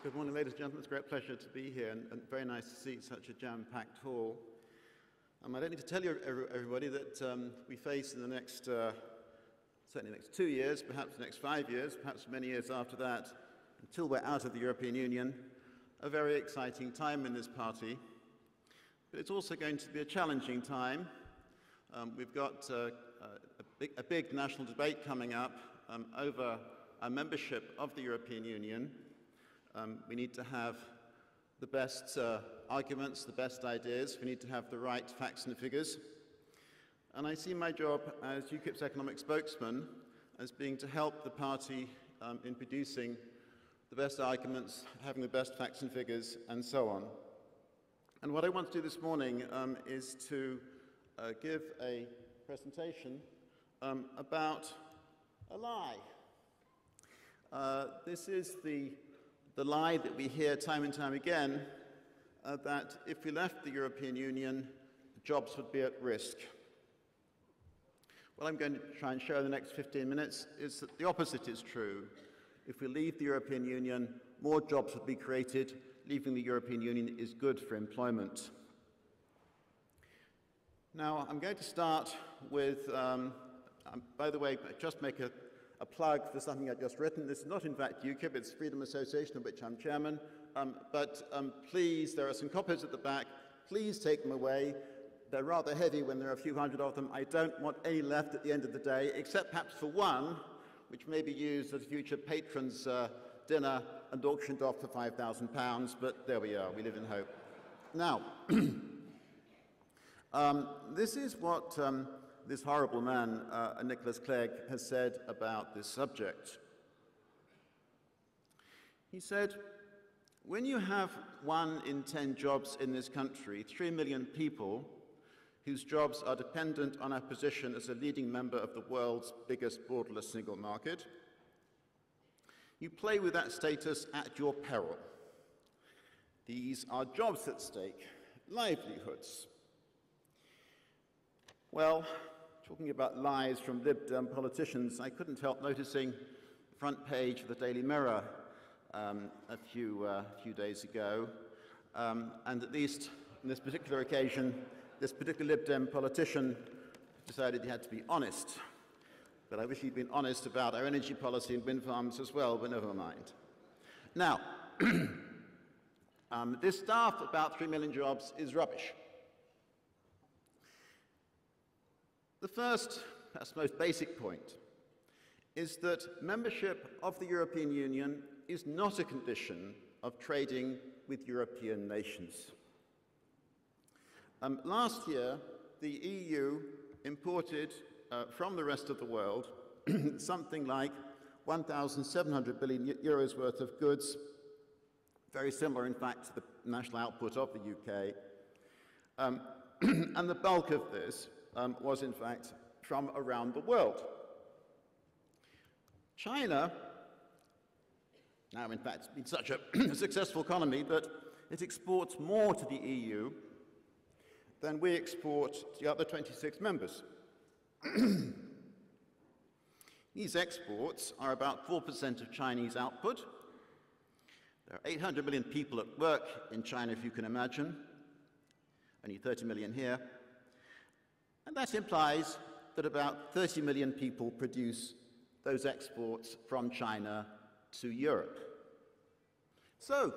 Good morning, ladies and gentlemen. It's a great pleasure to be here and very nice to see such a jam-packed hall. I don't need to tell you, everybody, that we face in the next, certainly the next 2 years, perhaps the next 5 years, perhaps many years after that, until we're out of the European Union, a very exciting time in this party. But it's also going to be a challenging time. We've got a big national debate coming up over our membership of the European Union. We need to have the best arguments, the best ideas. We need to have the right facts and figures. And I see my job as UKIP's economic spokesman as being to help the party in producing the best arguments, having the best facts and figures, and so on. And what I want to do this morning is to give a presentation about a lie. This is the lie that we hear time and time again, that if we left the European Union, jobs would be at risk. What I'm going to try and show in the next 15 minutes is that the opposite is true. If we leave the European Union, more jobs would be created. Leaving the European Union is good for employment. Now, I'm going to start with, by the way, just make a plug for something I've just written. This is not, in fact, UKIP, it's Freedom Association, of which I'm chairman. Please, there are some copies at the back. Please take them away. They're rather heavy when there are a few hundred of them. I don't want any left at the end of the day, except perhaps for one, which may be used at a future patron's dinner and auctioned off for £5,000, but there we are, we live in hope. Now, this is what this horrible man, Nicholas Clegg, has said about this subject. He said, when you have 1 in 10 jobs in this country, 3 million people whose jobs are dependent on our position as a leading member of the world's biggest borderless single market, you play with that status at your peril. These are jobs at stake, livelihoods. Well, talking about lies from Lib Dem politicians, I couldn't help noticing the front page of the Daily Mirror a few days ago, and at least on this particular occasion, this particular Lib Dem politician decided he had to be honest. But I wish he'd been honest about our energy policy and wind farms as well, but never mind. Now, this stuff about 3 million jobs is rubbish. The first, perhaps most basic point, is that membership of the European Union is not a condition of trading with European nations. Last year, the EU imported from the rest of the world something like 1,700 billion euros worth of goods, very similar, in fact, to the national output of the UK. And the bulk of this was, in fact, from around the world. China, now, in fact, it's been such a successful economy that it exports more to the EU than we export to the other 26 members. These exports are about 4% of Chinese output. There are 800 million people at work in China, if you can imagine, only 30 million here. And that implies that about 30 million people produce those exports from China to Europe. So,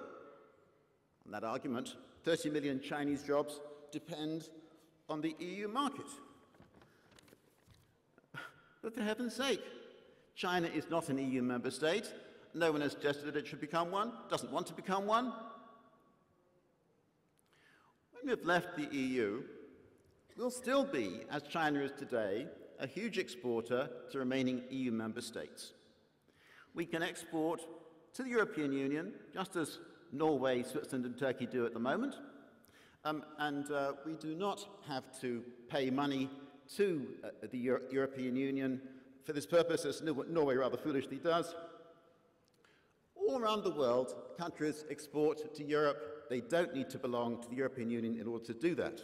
on that argument, 30 million Chinese jobs depend on the EU market. But for heaven's sake, China is not an EU member state. No one has suggested that it should become one, doesn't want to become one. When we've left the EU, we'll still be, as China is today, a huge exporter to remaining EU member states. We can export to the European Union, just as Norway, Switzerland and Turkey do at the moment, and we do not have to pay money to the European Union for this purpose, as Norway rather foolishly does. All around the world, countries export to Europe. They don't need to belong to the European Union in order to do that.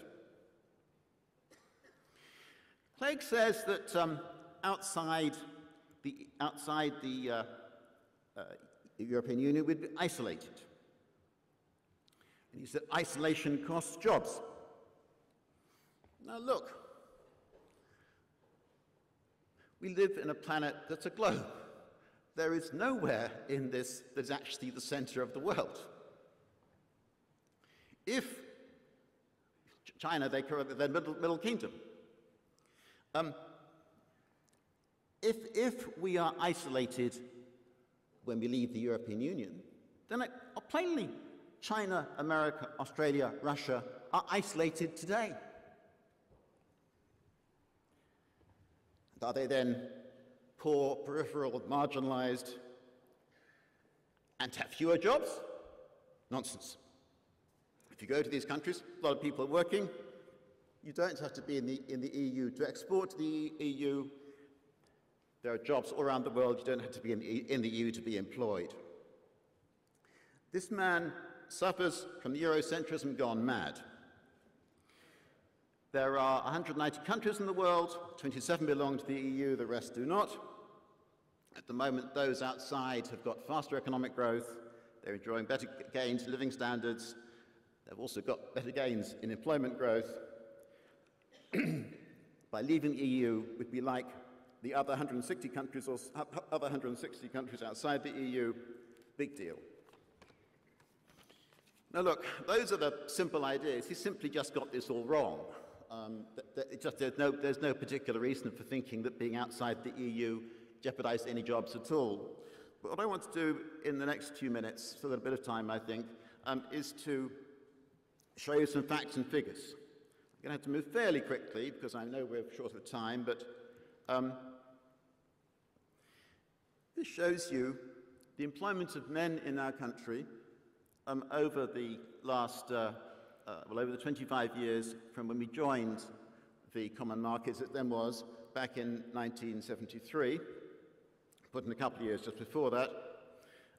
Clegg says that outside the European Union, we'd be isolated. And he said, isolation costs jobs. Now look, we live in a planet that's a globe. There is nowhere in this that's actually the center of the world. If China, they're middle kingdom. If we are isolated when we leave the European Union, then plainly China, America, Australia, Russia are isolated today. And are they then poor, peripheral, marginalized, and have fewer jobs? Nonsense. If you go to these countries, a lot of people are working. You don't have to be in the EU to export to the EU. There are jobs all around the world. You don't have to be in the EU to be employed. This man suffers from Eurocentrism gone mad. There are 190 countries in the world, 27 belong to the EU, the rest do not. At the moment, those outside have got faster economic growth, they're enjoying better gains in living standards, they've also got better gains in employment growth. By leaving the EU would be like the other 160 countries or other 160 countries outside the EU, big deal. Now look, those are the simple ideas. He simply just got this all wrong. There's no particular reason for thinking that being outside the EU jeopardized any jobs at all. But what I want to do in the next few minutes, so that a bit of time I think, is to show you some facts and figures. I'm going to have to move fairly quickly because I know we're short of time, but this shows you the employment of men in our country over the last, over the 25 years from when we joined the common market as it then was back in 1973, put in a couple of years just before that.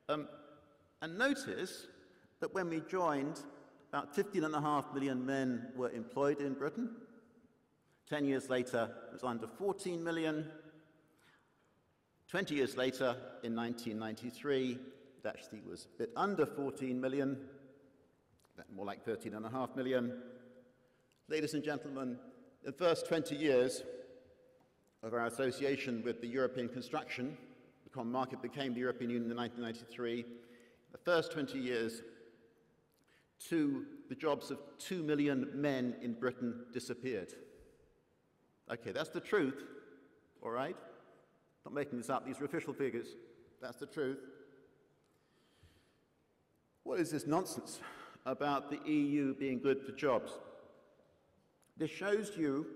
And notice that when we joined, about 15.5 million men were employed in Britain. 10 years later, it was under 14 million. 20 years later, in 1993, it actually was a bit under 14 million, more like 13.5 million. Ladies and gentlemen, the first 20 years of our association with the European construction, the common market became the European Union in 1993. The first 20 years, the jobs of 2 million men in Britain disappeared. Okay, that's the truth, all right? Not making this up, these are official figures. That's the truth. What is this nonsense about the EU being good for jobs? This shows you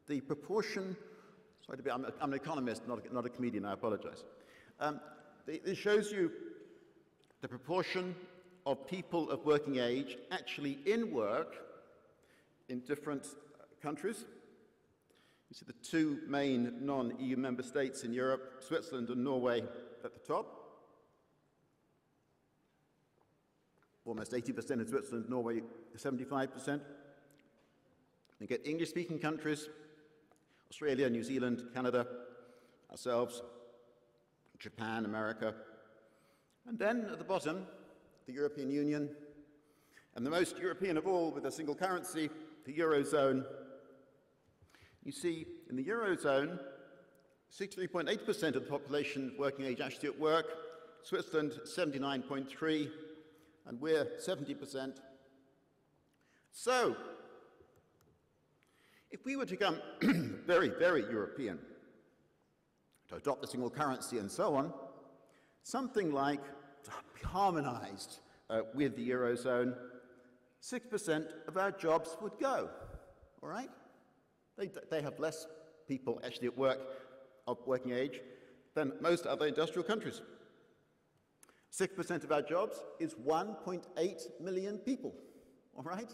the proportion, sorry to be, I'm an economist, not a comedian, I apologize. This shows you the proportion of people of working age actually in work in different countries. You see the two main non-EU member states in Europe, Switzerland and Norway at the top. Almost 80% in Switzerland, Norway 75%. You get English-speaking countries, Australia, New Zealand, Canada, ourselves, Japan, America. And then at the bottom, the European Union, and the most European of all with a single currency, the Eurozone. You see, in the Eurozone, 63.8% of the population working age actually at work, Switzerland 79.3%, and we're 70%. So, if we were to become very, very European, to adopt the single currency and so on, something like to be harmonized with the Eurozone, 6% of our jobs would go, all right? They have less people actually at work of working age than most other industrial countries. 6% of our jobs is 1.8 million people, all right?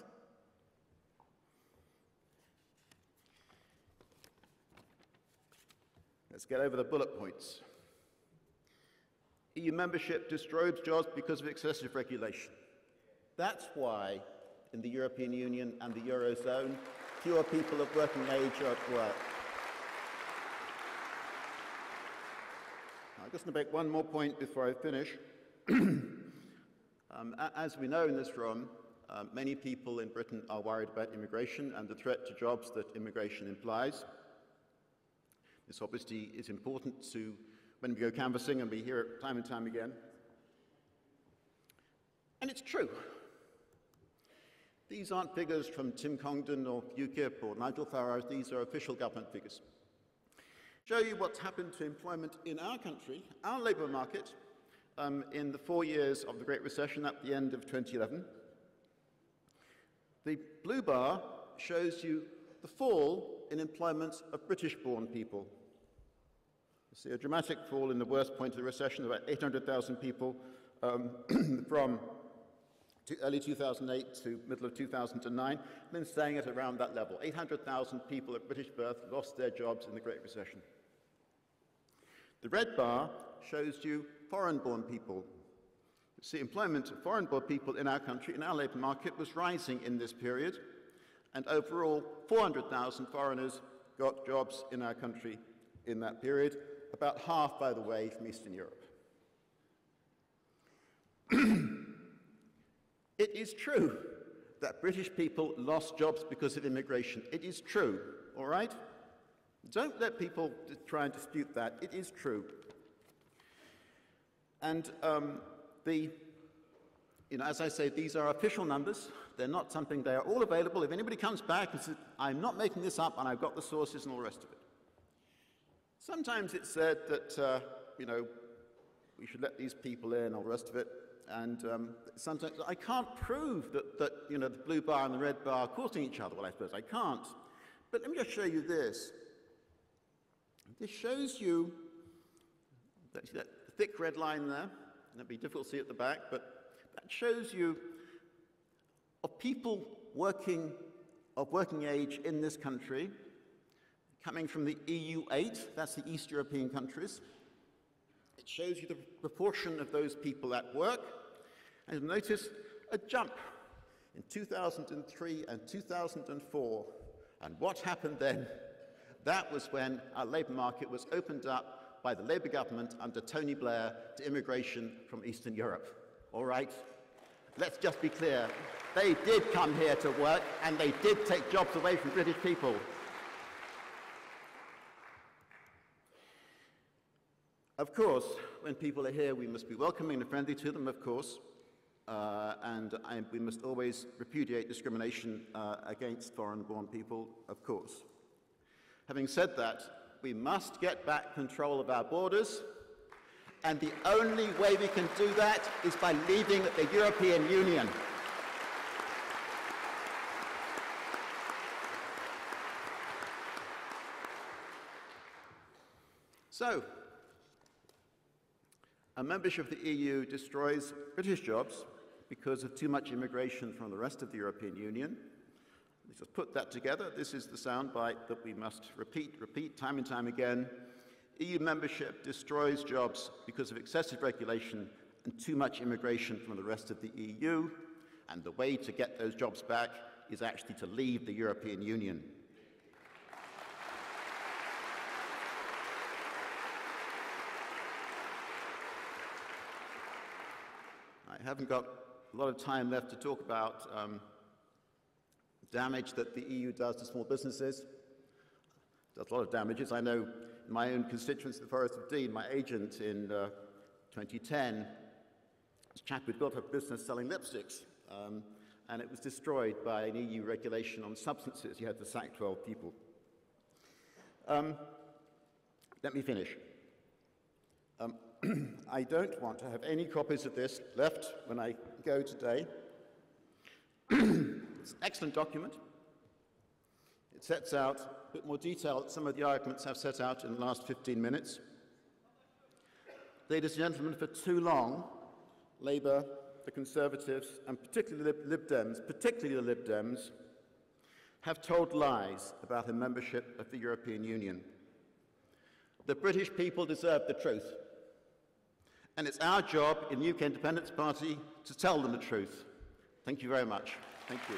Let's get over the bullet points. EU membership destroys jobs because of excessive regulation. That's why in the European Union and the Eurozone, fewer people of working age are at work. I'm just going to make one more point before I finish. As we know in this room, Many people in Britain are worried about immigration and the threat to jobs that immigration implies. This obviously is important to when we go canvassing, and we hear it time and time again. And it's true. These aren't figures from Tim Congdon or UKIP or Nigel Farage. These are official government figures. Show you what's happened to employment in our country, our labour market, in the 4 years of the Great Recession at the end of 2011. The blue bar shows you the fall in employment of British-born people. You see a dramatic fall in the worst point of the recession, about 800,000 people from early 2008 to middle of 2009, and then staying at around that level. 800,000 people of British birth lost their jobs in the Great Recession. The red bar shows you foreign-born people. You see, employment of foreign-born people in our country, in our labour market, was rising in this period, and overall 400,000 foreigners got jobs in our country in that period, about half, by the way, from Eastern Europe. It is true that British people lost jobs because of immigration. It is true, all right? Don't let people try and dispute that. It is true. And as I say, these are official numbers. They're not something, they are all available. If anybody comes back and says, I'm not making this up and I've got the sources and all the rest of it. Sometimes it's said that, we should let these people in, all the rest of it. And sometimes I can't prove that the blue bar and the red bar are causing each other. Well, I suppose I can't. But let me just show you this. This shows you that thick red line there. It'll be difficult to see at the back, but that shows you of people of working age in this country, coming from the EU8, that's the East European countries. It shows you the proportion of those people at work, and you'll notice a jump in 2003 and 2004. And what happened then? That was when our labour market was opened up by the Labour government under Tony Blair to immigration from Eastern Europe. All right? Let's just be clear. They did come here to work, and they did take jobs away from British people. Of course, when people are here, we must be welcoming and friendly to them, of course, we must always repudiate discrimination against foreign-born people, of course. Having said that, we must get back control of our borders, and the only way we can do that is by leaving the European Union. So, a membership of the EU destroys British jobs because of too much immigration from the rest of the European Union. Let's just put that together. This is the soundbite that we must repeat time and time again. EU membership destroys jobs because of excessive regulation and too much immigration from the rest of the EU, and the way to get those jobs back is actually to leave the European Union. I haven't got a lot of time left to talk about damage that the EU does to small businesses. It does a lot of damages. I know in my own constituency, the Forest of Dean, my agent in 2010, this chap who'd got a business selling lipsticks, and it was destroyed by an EU regulation on substances. You had to sack 12 people. Let me finish. I don't want to have any copies of this left when I go today. It's an excellent document. It sets out a bit more detail that some of the arguments I've set out in the last 15 minutes. Ladies and gentlemen, for too long, Labour, the Conservatives, and particularly the Lib Dems, have told lies about the membership of the European Union. The British people deserve the truth. And it's our job in the UK Independence Party to tell them the truth. Thank you very much. Thank you.